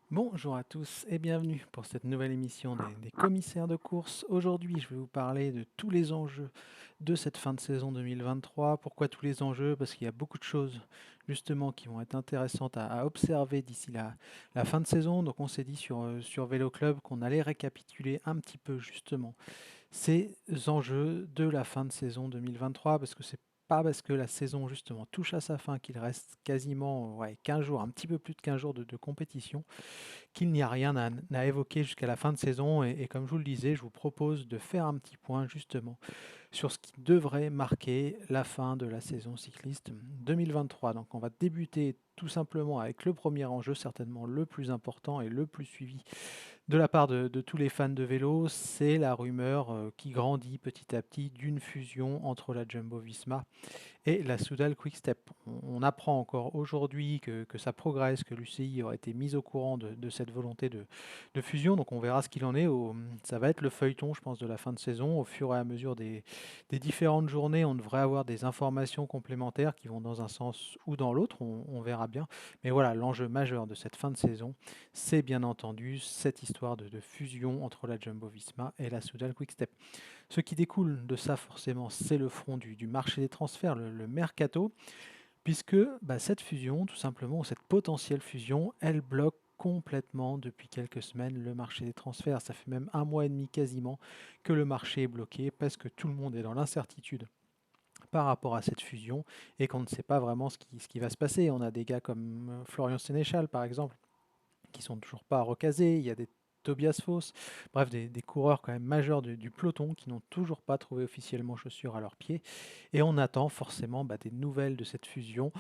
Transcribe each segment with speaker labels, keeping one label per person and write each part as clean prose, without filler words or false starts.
Speaker 1: Bonjour à tous et bienvenue pour cette nouvelle émission des commissaires de course. Aujourd'hui, je vais vous parler de tous les enjeux de cette fin de saison 2023. Pourquoi tous les enjeux? Parce qu'il y a beaucoup de choses justement qui vont être intéressantes à observer d'ici la fin de saison. Donc on s'est dit sur Vélo Club qu'on allait récapituler un petit peu justement ces enjeux de la fin de saison 2023 parce que c'est pas parce que la saison justement touche à sa fin qu'il reste quasiment 15 jours, un petit peu plus de 15 jours de compétition qu'il n'y a rien à évoquer jusqu'à la fin de saison. Et comme je vous le disais, je vous propose de faire un petit point justement sur ce qui devrait marquer la fin de la saison cycliste 2023. Donc on va débuter tout simplement avec le premier enjeu, certainement le plus important et le plus suivi de la part de tous les fans de vélo. C'est la rumeur qui grandit petit à petit d'une fusion entre la Jumbo-Visma et la Soudal Quick-Step. On apprend encore aujourd'hui que ça progresse, que l'UCI aurait été mise au courant de cette volonté de fusion, donc on verra ce qu'il en est. Ça va être le feuilleton, je pense, de la fin de saison. Au fur et à mesure des différentes journées, on devrait avoir des informations complémentaires qui vont dans un sens ou dans l'autre, on verra bien. Mais voilà, l'enjeu majeur de cette fin de saison, c'est bien entendu cette histoire de fusion entre la Jumbo-Visma et la Soudal Quick-Step. Ce qui découle de ça, forcément, c'est le front du marché des transferts, le mercato, puisque cette fusion, tout simplement, ou cette potentielle fusion, elle bloque complètement depuis quelques semaines le marché des transferts. Ça fait même un mois et demi quasiment que le marché est bloqué parce que tout le monde est dans l'incertitude par rapport à cette fusion et qu'on ne sait pas vraiment ce qui va se passer. On a des gars comme Florian Sénéchal, par exemple, qui sont toujours pas recasés. Il y a des Tobias Foss, bref, des coureurs quand même majeurs du peloton qui n'ont toujours pas trouvé officiellement chaussures à leurs pieds. Et on attend forcément des nouvelles de cette fusion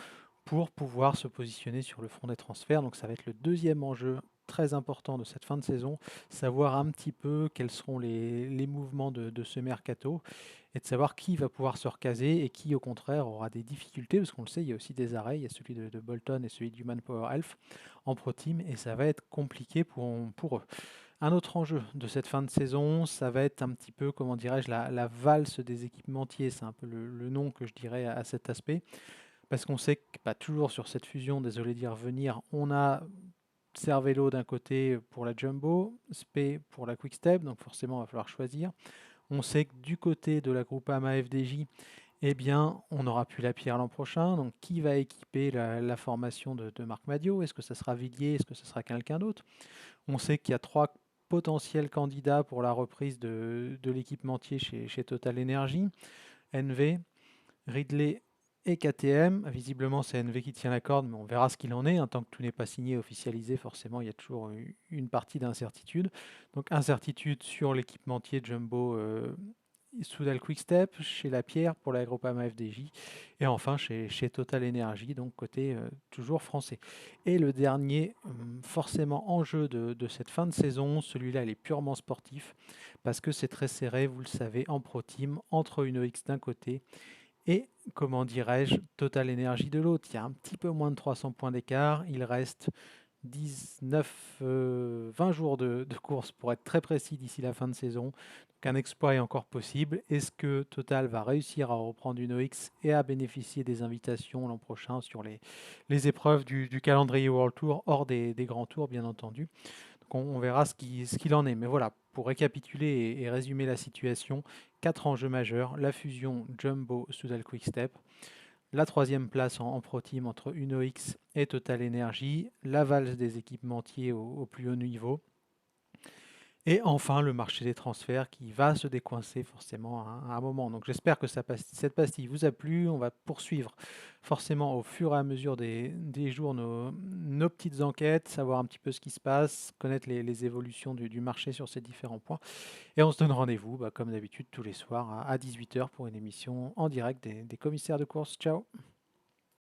Speaker 1: pour pouvoir se positionner sur le front des transferts. Donc ça va être le deuxième enjeu très important de cette fin de saison, savoir un petit peu quels seront les mouvements de ce mercato et de savoir qui va pouvoir se recaser et qui au contraire aura des difficultés, parce qu'on le sait, il y a aussi des arrêts, il y a celui de Bolton et celui d'Human Power Health en Pro Team, et ça va être compliqué pour eux. Un autre enjeu de cette fin de saison, ça va être un petit peu, comment dirais-je, la valse des équipementiers, c'est un peu le nom que je dirais à cet aspect, parce qu'on sait que toujours sur cette fusion, désolé d'y revenir, on a Cervelo d'un côté pour la Jumbo, Spé pour la Quick-Step, donc forcément il va falloir choisir. On sait que du côté de la Groupama FDJ, eh bien, on n'aura plus la pierre l'an prochain. Donc, qui va équiper la formation de Marc Madio? Est-ce que ça sera Villiers? Est-ce que ce sera quelqu'un d'autre? On sait qu'il y a trois potentiels candidats pour la reprise de l'équipementier chez Total Energy. NV, Ridley et KTM. Visiblement, c'est NV qui tient la corde, mais on verra ce qu'il en est. Tant que tout n'est pas signé et officialisé, forcément, il y a toujours une partie d'incertitude. Donc, incertitude sur l'équipementier Jumbo Soudal Quickstep, chez Lapierre pour la Groupama FDJ, et enfin chez Total Energy, donc côté toujours français. Et le dernier, forcément enjeu de cette fin de saison, celui-là il est purement sportif, parce que c'est très serré, vous le savez, en pro team, entre une OX d'un côté et, comment dirais-je, Total Energy de l'autre. Il y a un petit peu moins de 300 points d'écart, il reste 19, 20 jours de course pour être très précis d'ici la fin de saison. Donc un exploit est encore possible. Est-ce que Total va réussir à reprendre une OX et à bénéficier des invitations l'an prochain sur les épreuves du calendrier World Tour, hors des grands tours bien entendu. Donc on verra ce qu'il en est. Mais voilà, pour récapituler et résumer la situation, quatre enjeux majeurs: la fusion Jumbo-Soudal Quick-Step, la troisième place en Pro Team entre UnoX et Total Energy, la valse des équipementiers au plus haut niveau, et enfin le marché des transferts qui va se décoincer forcément à un moment. Donc j'espère que cette pastille vous a plu. On va poursuivre forcément au fur et à mesure des jours nos petites enquêtes, savoir un petit peu ce qui se passe, connaître les évolutions du marché sur ces différents points. Et on se donne rendez-vous, comme d'habitude, tous les soirs à 18 h pour une émission en direct des commissaires de course. Ciao!